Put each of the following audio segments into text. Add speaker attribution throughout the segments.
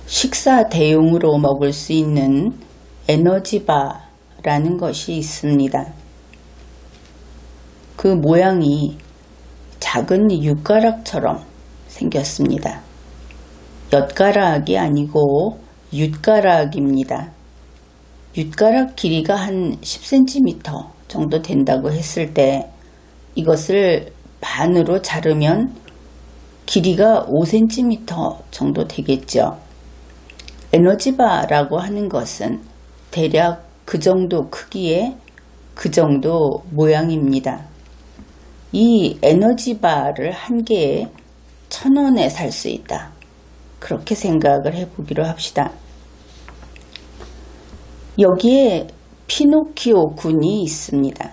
Speaker 1: 식사 대용으로 먹을 수 있는 에너지바라는 것이 있습니다. 그 모양이 작은 윷가락처럼 생겼습니다. 엿가락이 아니고 윷가락입니다. 윷가락 길이가 한 10cm 정도 된다고 했을 때 이것을 반으로 자르면 길이가 5cm 정도 되겠죠. 에너지바라고 하는 것은 대략 그 정도 크기의 그 정도 모양입니다. 이 에너지바를 한 개에 1,000원에 살 수 있다. 그렇게 생각을 해보기로 합시다. 여기에 피노키오 군이 있습니다.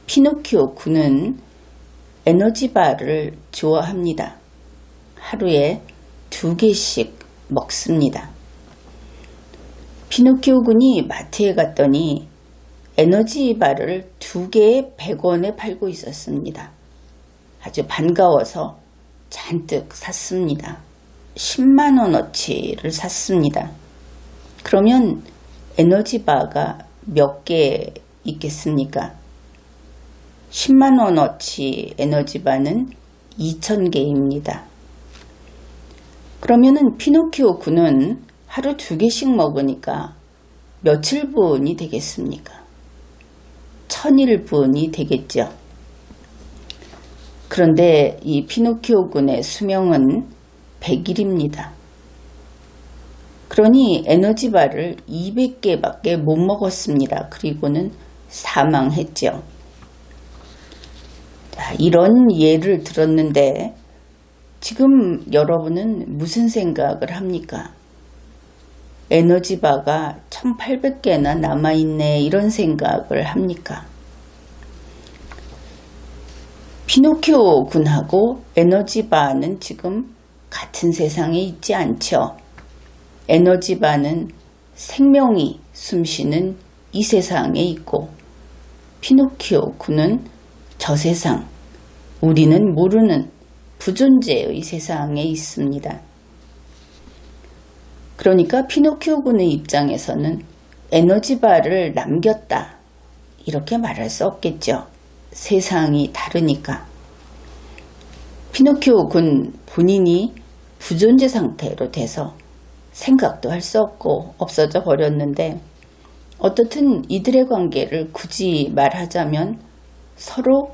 Speaker 1: 피노키오 군은 에너지바를 좋아합니다. 하루에 2개씩 먹습니다. 피노키오 군이 마트에 갔더니 에너지바를 2개에 100원에 팔고 있었습니다. 아주 반가워서 잔뜩 샀습니다. 10만원어치를 샀습니다. 그러면 에너지바가 몇 개 있겠습니까? 10만원어치 에너지바는 2,000개입니다. 그러면은 피노키오 군은 하루 2개씩 먹으니까 며칠분이 되겠습니까? 1000일분이 되겠죠. 그런데 이 피노키오 군의 수명은 100일입니다. 그러니 에너지바를 200개밖에 못 먹었습니다. 그리고는 사망했죠. 이런 예를 들었는데 지금 여러분은 무슨 생각을 합니까? 에너지바가 1800개나 남아있네 이런 생각을 합니까? 피노키오 군하고 에너지바는 지금 같은 세상에 있지 않죠. 에너지바는 생명이 숨쉬는 이 세상에 있고 피노키오 군은 저 세상, 우리는 모르는 부존재의 세상에 있습니다. 그러니까 피노키오 군의 입장에서는 에너지바를 남겼다 이렇게 말할 수 없겠죠. 세상이 다르니까. 피노키오 군 본인이 부존재 상태로 돼서 생각도 할 수 없고 없어져 버렸는데 어떻든 이들의 관계를 굳이 말하자면 서로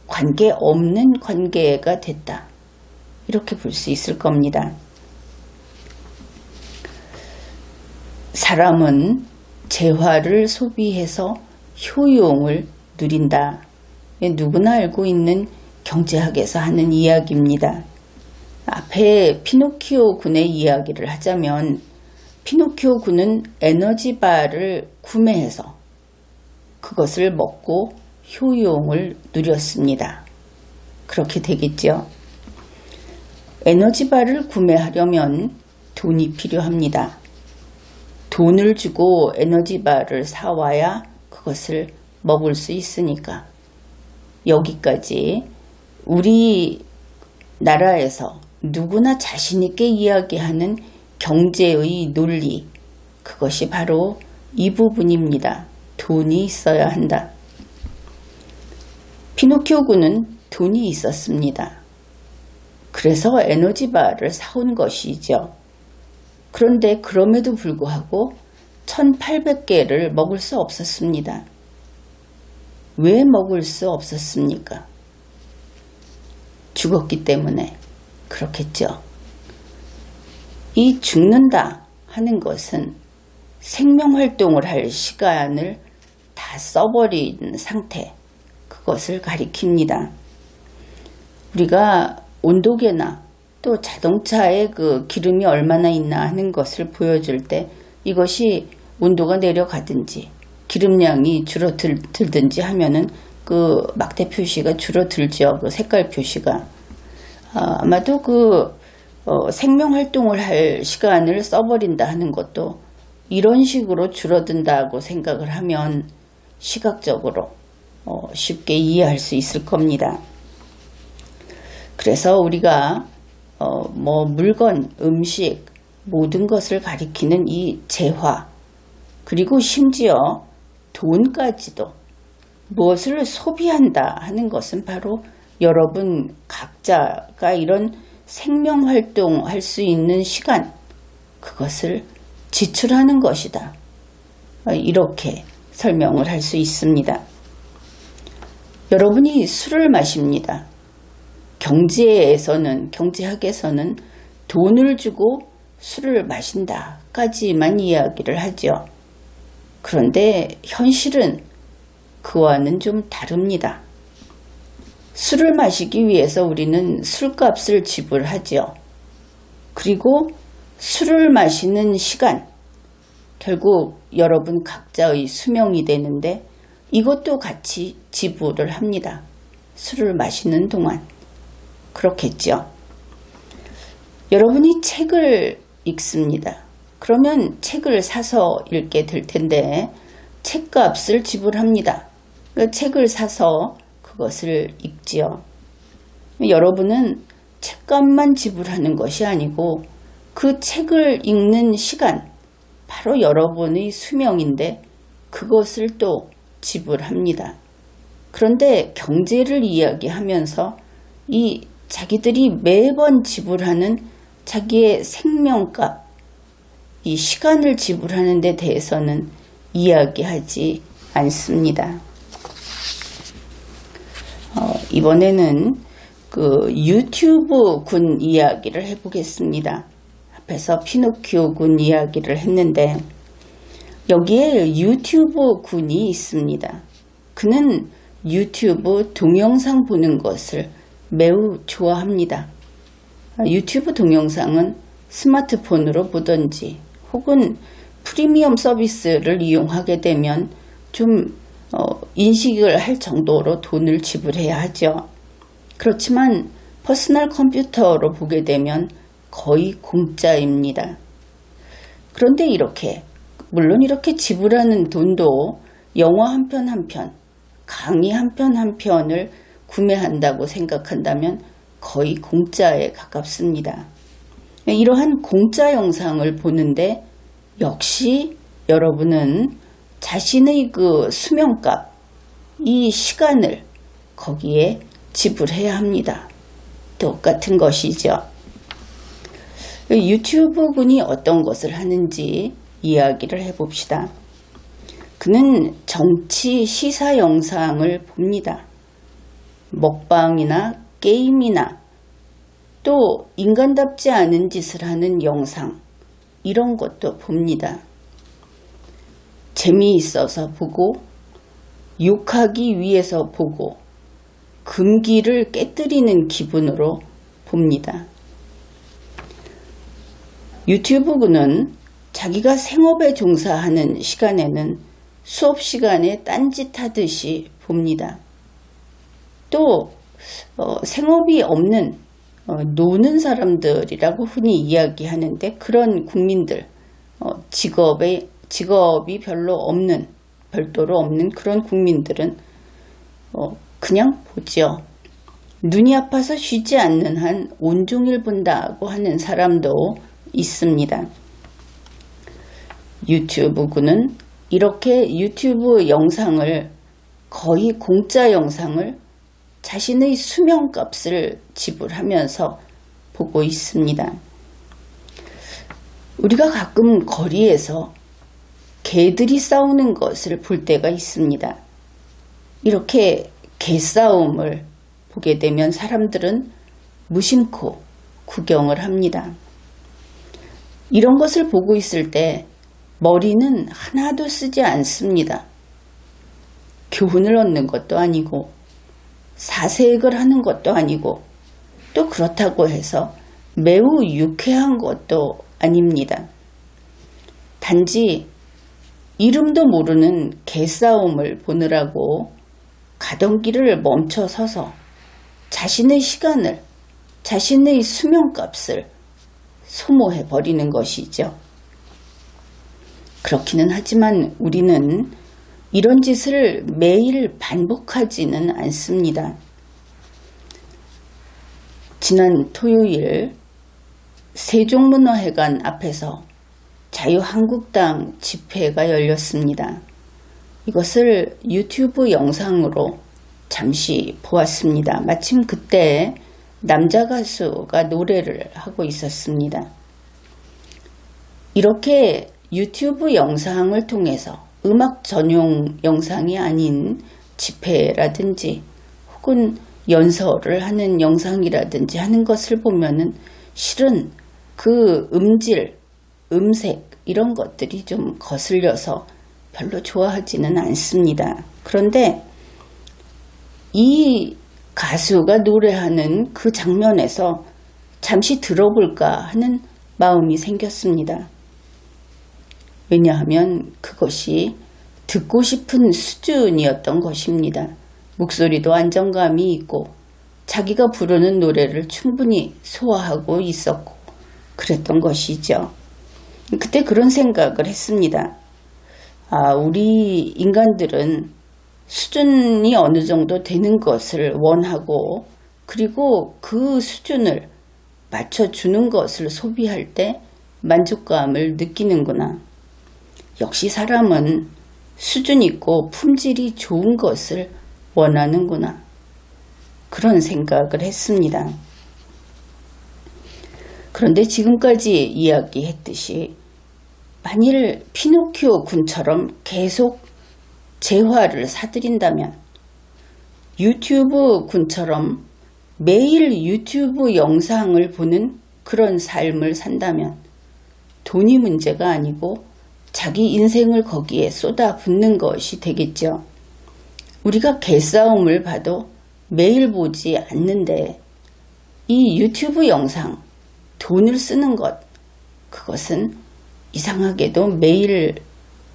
Speaker 1: 관계 없는 관계가 됐다. 이렇게 볼 수 있을 겁니다. 사람은 재화를 소비해서 효용을 누린다. 누구나 알고 있는 경제학에서 하는 이야기입니다. 앞에 피노키오 군의 이야기를 하자면 피노키오 군은 에너지바를 구매해서 그것을 먹고 효용을 누렸습니다. 그렇게 되겠죠. 에너지바를 구매하려면 돈이 필요합니다. 돈을 주고 에너지바를 사와야 그것을 먹을 수 있으니까. 여기까지 우리나라에서 누구나 자신있게 이야기하는 경제의 논리, 그것이 바로 이 부분입니다. 돈이 있어야 한다. 피노키오 군은 돈이 있었습니다. 그래서 에너지바를 사온 것이죠. 그런데 그럼에도 불구하고 1800개를 먹을 수 없었습니다. 왜 먹을 수 없었습니까? 죽었기 때문에 그렇겠죠. 이 죽는다 하는 것은 생명활동을 할 시간을 다 써버린 상태, 그것을 가리킵니다. 우리가 온도계나 또 자동차에 그 기름이 얼마나 있나 하는 것을 보여줄 때 이것이 온도가 내려가든지 기름량이 줄어들든지 하면은 그 막대 표시가 줄어들죠. 그 색깔 표시가. 아마도 생명 활동을 할 시간을 써버린다 하는 것도 이런 식으로 줄어든다고 생각을 하면 시각적으로 쉽게 이해할 수 있을 겁니다. 그래서 우리가 물건, 음식, 모든 것을 가리키는 이 재화, 그리고 심지어 돈까지도 무엇을 소비한다 하는 것은 바로 여러분 각자가 이런 생명활동할 수 있는 시간, 그것을 지출하는 것이다. 이렇게 설명을 할 수 있습니다. 여러분이 술을 마십니다. 경제학에서는 돈을 주고 술을 마신다까지만 이야기를 하죠. 그런데 현실은 그와는 좀 다릅니다. 술을 마시기 위해서 우리는 술값을 지불하죠. 그리고 술을 마시는 시간, 결국 여러분 각자의 수명이 되는데 이것도 같이 지불을 합니다. 술을 마시는 동안. 그렇겠죠. 여러분이 책을 읽습니다. 그러면 책을 사서 읽게 될 텐데 책값을 지불합니다. 그 책을 사서 그것을 읽지요. 여러분은 책값만 지불하는 것이 아니고 그 책을 읽는 시간, 바로 여러분의 수명인데 그것을 또 지불합니다. 그런데 경제를 이야기하면서 이 자기들이 매번 지불하는 자기의 생명값, 이 시간을 지불하는 데 대해서는 이야기하지 않습니다. 이번에는 그 유튜브 군 이야기를 해보겠습니다. 앞에서 피노키오 군 이야기를 했는데 여기에 유튜브 군이 있습니다. 그는 유튜브 동영상 보는 것을 매우 좋아합니다. 유튜브 동영상은 스마트폰으로 보든지 혹은 프리미엄 서비스를 이용하게 되면 좀 인식을 할 정도로 돈을 지불해야 하죠. 그렇지만 퍼스널 컴퓨터로 보게 되면 거의 공짜입니다. 그런데 물론 이렇게 지불하는 돈도 영화 한 편 한 편, 강의 한 편 한 편을 구매한다고 생각한다면 거의 공짜에 가깝습니다. 이러한 공짜 영상을 보는데 역시 여러분은 자신의 그 수명값, 이 시간을 거기에 지불해야 합니다. 똑같은 것이죠. 유튜브 군이 어떤 것을 하는지 이야기를 해봅시다. 그는 정치 시사 영상을 봅니다. 먹방이나 게임이나 또 인간답지 않은 짓을 하는 영상, 이런 것도 봅니다. 재미있어서 보고, 욕하기 위해서 보고, 금기를 깨뜨리는 기분으로 봅니다. 유튜브군은 자기가 생업에 종사하는 시간에는 수업 시간에 딴짓하듯이 봅니다. 또 생업이 없는 노는 사람들이라고 흔히 이야기하는데 그런 국민들, 직업이 별도로 없는 그런 국민들은 그냥 보죠. 눈이 아파서 쉬지 않는 한 온종일 본다고 하는 사람도 있습니다. 유튜브군은 이렇게 유튜브 영상을, 거의 공짜 영상을 자신의 수명값을 지불하면서 보고 있습니다. 우리가 가끔 거리에서 개들이 싸우는 것을 볼 때가 있습니다. 이렇게 개싸움을 보게 되면 사람들은 무심코 구경을 합니다. 이런 것을 보고 있을 때 머리는 하나도 쓰지 않습니다. 교훈을 얻는 것도 아니고 사색을 하는 것도 아니고 또 그렇다고 해서 매우 유쾌한 것도 아닙니다. 단지 이름도 모르는 개싸움을 보느라고 가던 길을 멈춰 서서 자신의 시간을, 자신의 수명값을 소모해 버리는 것이죠. 그렇기는 하지만 우리는 이런 짓을 매일 반복하지는 않습니다. 지난 토요일 세종문화회관 앞에서 자유한국당 집회가 열렸습니다. 이것을 유튜브 영상으로 잠시 보았습니다. 마침 그때 남자 가수가 노래를 하고 있었습니다. 이렇게 유튜브 영상을 통해서 음악 전용 영상이 아닌 집회라든지 혹은 연설을 하는 영상이라든지 하는 것을 보면은 실은 그 음질, 음색 이런 것들이 좀 거슬려서 별로 좋아하지는 않습니다. 그런데 이 가수가 노래하는 그 장면에서 잠시 들어볼까 하는 마음이 생겼습니다. 왜냐하면 그것이 듣고 싶은 수준이었던 것입니다. 목소리도 안정감이 있고 자기가 부르는 노래를 충분히 소화하고 있었고 그랬던 것이죠. 그때 그런 생각을 했습니다. 우리 인간들은 수준이 어느 정도 되는 것을 원하고 그리고 그 수준을 맞춰주는 것을 소비할 때 만족감을 느끼는구나. 역시 사람은 수준 있고 품질이 좋은 것을 원하는구나. 그런 생각을 했습니다. 그런데 지금까지 이야기했듯이 만일 피노키오 군처럼 계속 재화를 사들인다면 유튜브 군처럼 매일 유튜브 영상을 보는 그런 삶을 산다면 돈이 문제가 아니고 자기 인생을 거기에 쏟아붓는 것이 되겠죠. 우리가 개싸움을 봐도 매일 보지 않는데 이 유튜브 영상 돈을 쓰는 것 그것은 이상하게도 매일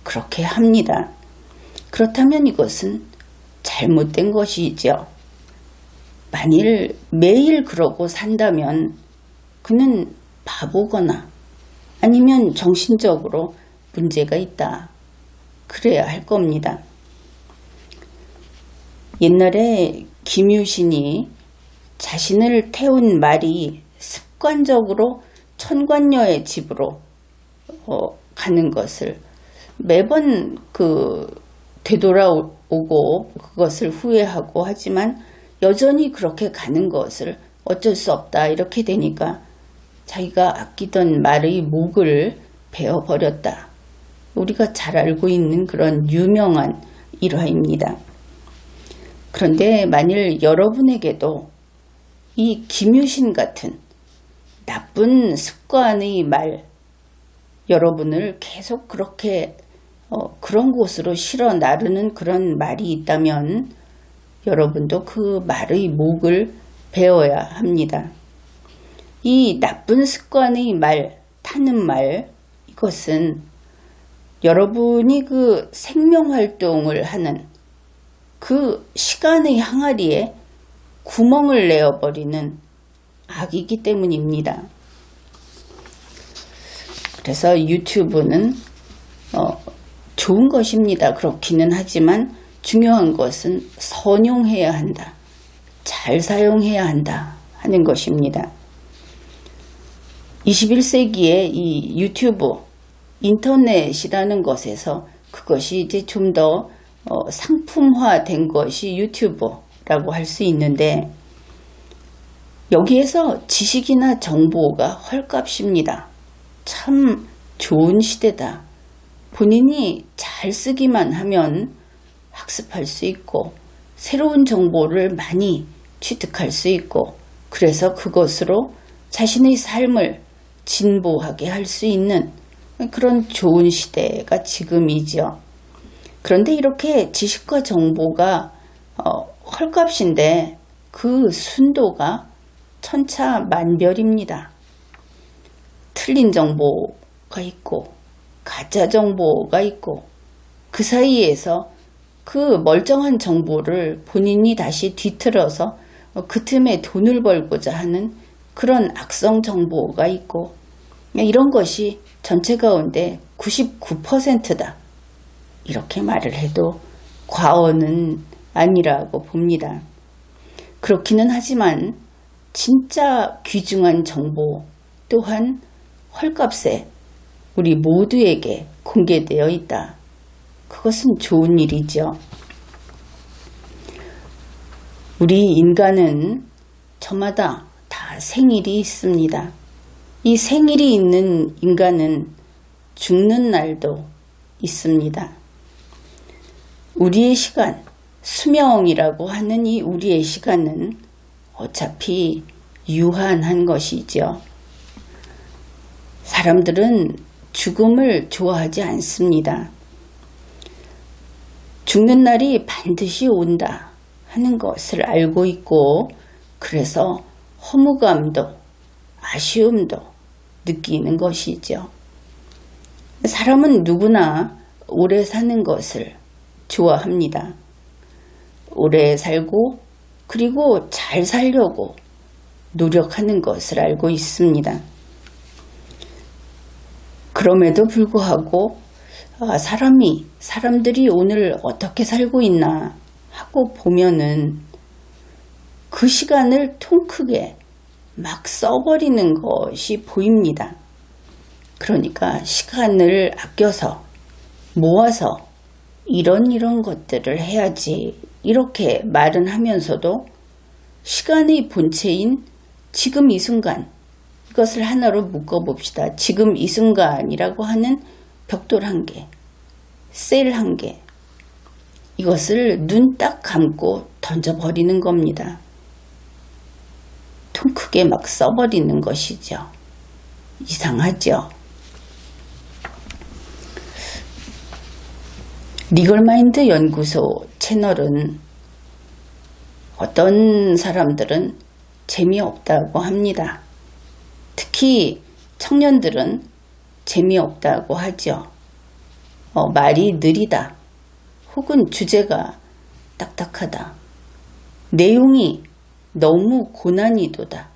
Speaker 1: 그렇게 합니다. 그렇다면 이것은 잘못된 것이죠. 만일 매일 그러고 산다면 그는 바보거나 아니면 정신적으로 문제가 있다. 그래야 할 겁니다. 옛날에 김유신이 자신을 태운 말이 습관적으로 천관녀의 집으로 가는 것을 매번 되돌아오고 그것을 후회하고 하지만 여전히 그렇게 가는 것을 어쩔 수 없다 이렇게 되니까 자기가 아끼던 말의 목을 베어버렸다. 우리가 잘 알고 있는 그런 유명한 일화입니다. 그런데 만일 여러분에게도 이 김유신 같은 나쁜 습관의 말 여러분을 계속 그렇게 그런 곳으로 실어 나르는 그런 말이 있다면 여러분도 그 말의 목을 베어야 합니다. 이 나쁜 습관의 말, 타는 말 이것은 여러분이 그 생명활동을 하는 그 시간의 항아리에 구멍을 내어버리는 악이기 때문입니다. 그래서 유튜브는 좋은 것입니다. 그렇기는 하지만 중요한 것은 선용해야 한다. 잘 사용해야 한다 하는 것입니다. 21세기에 이 유튜브, 인터넷이라는 것에서 그것이 이제 좀 더 상품화된 것이 유튜브라고 할 수 있는데 여기에서 지식이나 정보가 헐값입니다. 참 좋은 시대다. 본인이 잘 쓰기만 하면 학습할 수 있고 새로운 정보를 많이 취득할 수 있고 그래서 그것으로 자신의 삶을 진보하게 할 수 있는 그런 좋은 시대가 지금이죠. 그런데 이렇게 지식과 정보가 헐값인데 그 순도가 천차만별입니다. 틀린 정보가 있고 가짜 정보가 있고 그 사이에서 그 멀쩡한 정보를 본인이 다시 뒤틀어서 그 틈에 돈을 벌고자 하는 그런 악성 정보가 있고 이런 것이 전체 가운데 99%다. 이렇게 말을 해도 과언은 아니라고 봅니다. 그렇기는 하지만 진짜 귀중한 정보, 또한 헐값에 우리 모두에게 공개되어 있다. 그것은 좋은 일이죠. 우리 인간은 저마다 다 생일이 있습니다. 이 생일이 있는 인간은 죽는 날도 있습니다. 우리의 시간, 수명이라고 하는 이 우리의 시간은 어차피 유한한 것이죠. 사람들은 죽음을 좋아하지 않습니다. 죽는 날이 반드시 온다 하는 것을 알고 있고, 그래서 허무감도 아쉬움도 느끼는 것이죠. 사람은 누구나 오래 사는 것을 좋아합니다. 오래 살고 그리고 잘 살려고 노력하는 것을 알고 있습니다. 그럼에도 불구하고 사람들이 오늘 어떻게 살고 있나 하고 보면은 그 시간을 통 크게 막 써버리는 것이 보입니다. 그러니까 시간을 아껴서 모아서 이런 것들을 해야지 이렇게 말은 하면서도 시간의 본체인 지금 이 순간, 이것을 하나로 묶어봅시다. 지금 이 순간이라고 하는 벽돌 한 개, 셀 한 개, 이것을 눈 딱 감고 던져버리는 겁니다. 통 크게 막 써버리는 것이죠. 이상하죠? 리걸마인드 연구소 채널은 어떤 사람들은 재미없다고 합니다. 특히 청년들은 재미없다고 하죠. 말이 느리다, 혹은 주제가 딱딱하다, 내용이 너무 고난이도다,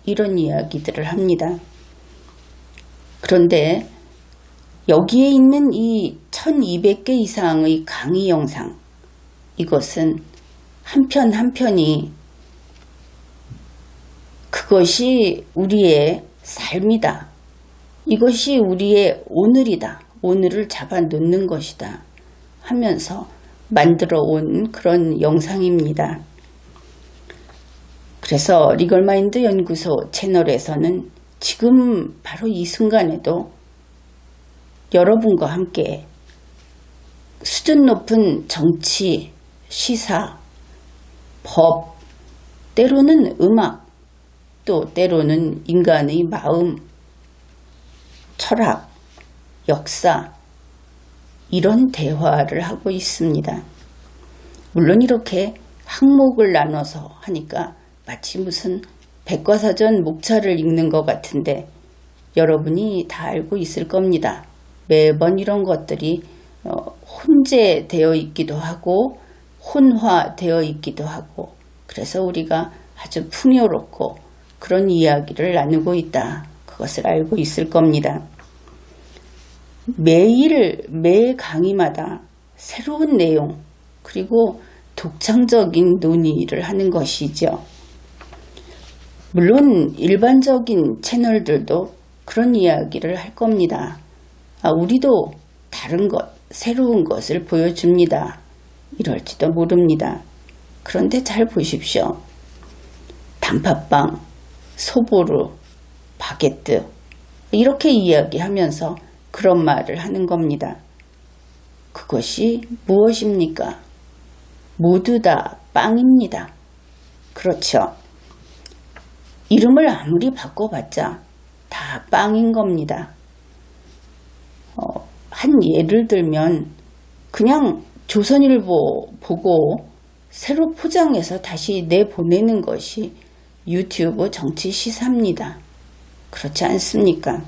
Speaker 1: 이런 이야기들을 합니다. 그런데 여기에 있는 이 1200개 이상의 강의 영상, 이것은 한 편 한 편이 그것이 우리의 삶이다, 이것이 우리의 오늘이다, 오늘을 잡아놓는 것이다 하면서 만들어 온 그런 영상입니다. 그래서 리걸마인드 연구소 채널에서는 지금 바로 이 순간에도 여러분과 함께 수준 높은 정치, 시사, 법, 때로는 음악, 또 때로는 인간의 마음, 철학, 역사, 이런 대화를 하고 있습니다. 물론 이렇게 항목을 나눠서 하니까 마치 무슨 백과사전 목차를 읽는 것 같은데 여러분이 다 알고 있을 겁니다. 매번 이런 것들이 혼재되어 있기도 하고 혼화되어 있기도 하고, 그래서 우리가 아주 풍요롭고 그런 이야기를 나누고 있다, 그것을 알고 있을 겁니다. 매 강의마다 새로운 내용, 그리고 독창적인 논의를 하는 것이죠. 물론 일반적인 채널들도 그런 이야기를 할 겁니다. 우리도 다른 것, 새로운 것을 보여줍니다, 이럴지도 모릅니다. 그런데 잘 보십시오. 단팥빵, 소보루, 바게트, 이렇게 이야기하면서 그런 말을 하는 겁니다. 그것이 무엇입니까? 모두 다 빵입니다. 그렇죠. 이름을 아무리 바꿔봤자 다 빵인 겁니다. 한 예를 들면 그냥 조선일보 보고 새로 포장해서 다시 내보내는 것이 유튜브 정치 시사입니다. 그렇지 않습니까?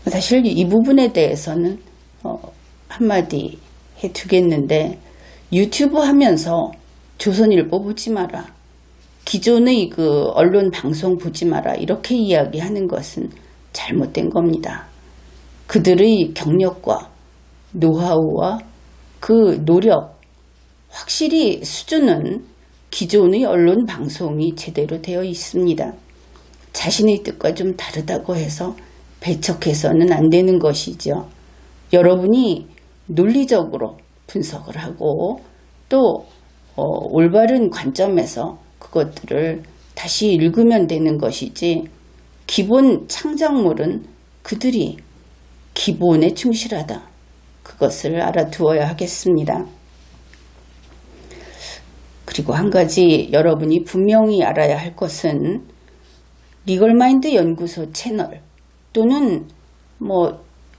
Speaker 1: 사실 이 부분에 대해서는 한마디 해두겠는데, 유튜브 하면서 조선일보 보지 마라, 기존의 그 언론 방송 보지 마라, 이렇게 이야기하는 것은 잘못된 겁니다. 그들의 경력과 노하우와 그 노력, 확실히 수준은 기존의 언론 방송이 제대로 되어 있습니다. 자신의 뜻과 좀 다르다고 해서 배척해서는 안 되는 것이죠. 여러분이 논리적으로 분석을 하고 또 올바른 관점에서 그것들을 다시 읽으면 되는 것이지, 기본 창작물은 그들이 기본에 충실하다, 그것을 알아두어야 하겠습니다. 그리고 한 가지 여러분이 분명히 알아야 할 것은, 리걸마인드 연구소 채널 또는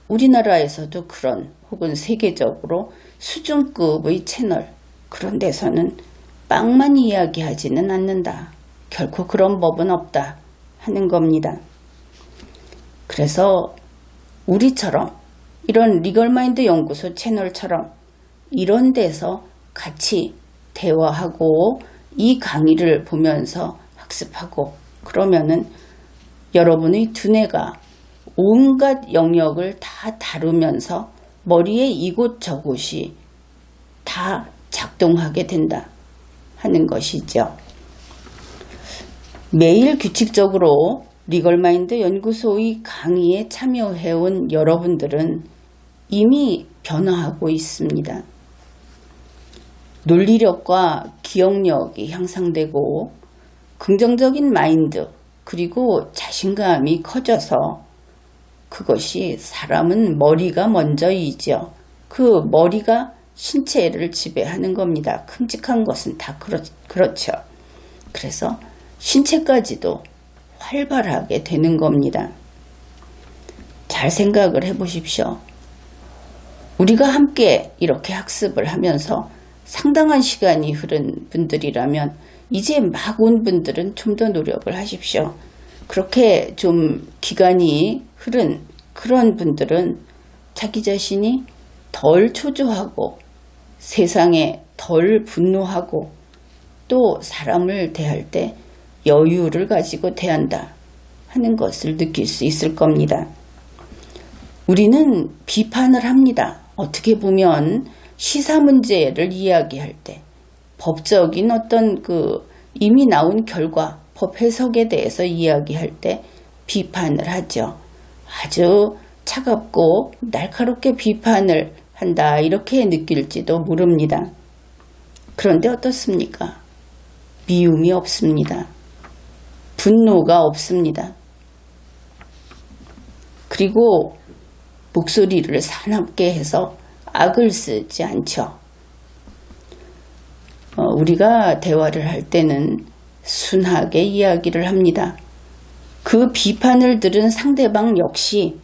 Speaker 1: 우리나라에서도 그런, 혹은 세계적으로 수준급의 채널, 그런 데서는 빵만 이야기하지는 않는다, 결코 그런 법은 없다 하는 겁니다. 그래서 우리처럼 이런 리걸마인드 연구소 채널처럼 이런 데서 같이 대화하고 이 강의를 보면서 학습하고, 그러면은 여러분의 두뇌가 온갖 영역을 다 다루면서 머리에 이곳저곳이 다 작동하게 된다 하는 것이죠. 매일 규칙적으로 리걸마인드 연구소의 강의에 참여해온 여러분들은 이미 변화하고 있습니다. 논리력과 기억력이 향상되고 긍정적인 마인드, 그리고 자신감이 커져서, 그것이 사람은 머리가 먼저이죠. 그 머리가 신체를 지배하는 겁니다. 큼직한 것은 다 그렇죠. 그래서 신체까지도 활발하게 되는 겁니다. 잘 생각을 해보십시오. 우리가 함께 이렇게 학습을 하면서 상당한 시간이 흐른 분들이라면, 이제 막 온 분들은 좀 더 노력을 하십시오. 그렇게 좀 기간이 흐른 그런 분들은 자기 자신이 덜 초조하고 세상에 덜 분노하고 또 사람을 대할 때 여유를 가지고 대한다 하는 것을 느낄 수 있을 겁니다. 우리는 비판을 합니다. 어떻게 보면 시사 문제를 이야기할 때 법적인 어떤 이미 나온 결과, 법 해석에 대해서 이야기할 때 비판을 하죠. 아주 차갑고 날카롭게 비판을 한다, 이렇게 느낄지도 모릅니다. 그런데 어떻습니까? 미움이 없습니다. 분노가 없습니다. 그리고 목소리를 사납게 해서 악을 쓰지 않죠. 우리가 대화를 할 때는 순하게 이야기를 합니다. 그 비판을 들은 상대방 역시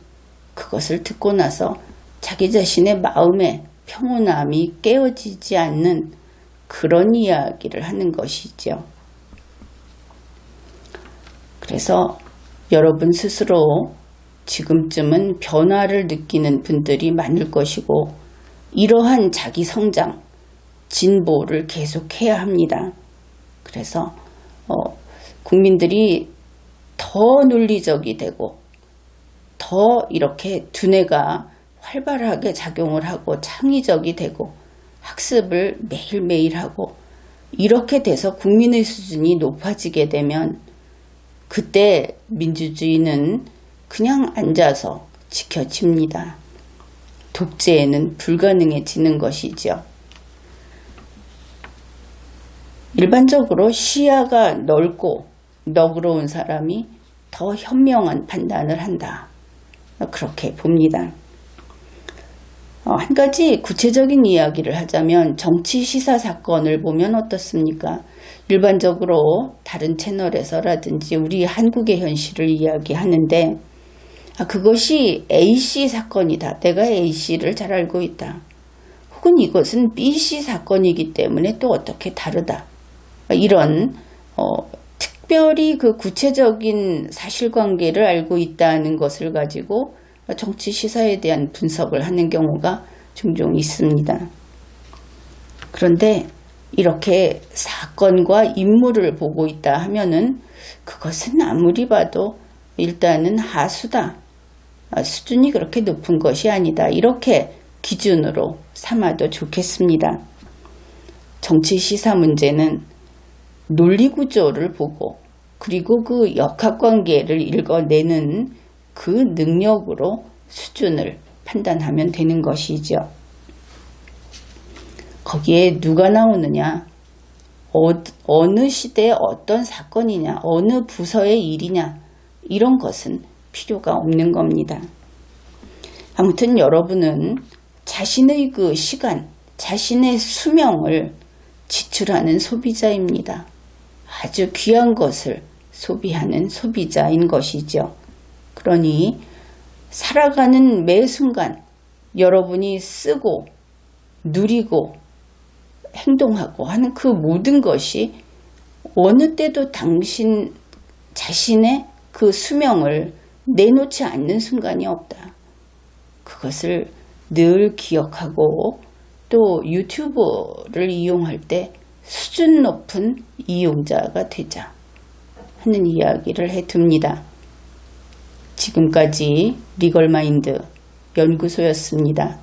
Speaker 1: 그것을 듣고 나서 자기 자신의 마음에 평온함이 깨어지지 않는 그런 이야기를 하는 것이죠. 그래서 여러분 스스로 지금쯤은 변화를 느끼는 분들이 많을 것이고, 이러한 자기 성장, 진보를 계속해야 합니다. 그래서 국민들이 더 논리적이 되고 더 이렇게 두뇌가 활발하게 작용을 하고 창의적이 되고 학습을 매일매일 하고, 이렇게 돼서 국민의 수준이 높아지게 되면 그때 민주주의는 그냥 앉아서 지켜집니다. 독재에는 불가능해지는 것이죠. 일반적으로 시야가 넓고 너그러운 사람이 더 현명한 판단을 한다, 그렇게 봅니다. 한 가지 구체적인 이야기를 하자면 정치 시사 사건을 보면 어떻습니까? 일반적으로 다른 채널에서라든지 우리 한국의 현실을 이야기하는데, 그것이 A씨 사건이다, 내가 A씨를 잘 알고 있다, 혹은 이것은 B씨 사건이기 때문에 또 어떻게 다르다, 이런 특별히 그 구체적인 사실관계를 알고 있다는 것을 가지고 정치 시사에 대한 분석을 하는 경우가 종종 있습니다. 그런데 이렇게 사건과 인물을 보고 있다 하면은 그것은 아무리 봐도 일단은 하수다, 수준이 그렇게 높은 것이 아니다, 이렇게 기준으로 삼아도 좋겠습니다. 정치 시사 문제는 논리 구조를 보고 그리고 그 역학관계를 읽어내는 그 능력으로 수준을 판단하면 되는 것이죠. 거기에 누가 나오느냐, 어느 시대의 어떤 사건이냐, 어느 부서의 일이냐, 이런 것은 필요가 없는 겁니다. 아무튼 여러분은 자신의 그 시간, 자신의 수명을 지출하는 소비자입니다. 아주 귀한 것을 소비하는 소비자인 것이죠. 그러니 살아가는 매 순간 여러분이 쓰고 누리고 행동하고 하는 그 모든 것이 어느 때도 당신 자신의 그 수명을 내놓지 않는 순간이 없다. 그것을 늘 기억하고 또 유튜브를 이용할 때 수준 높은 이용자가 되자 하는 이야기를 해둡니다. 지금까지 리걸마인드 연구소였습니다.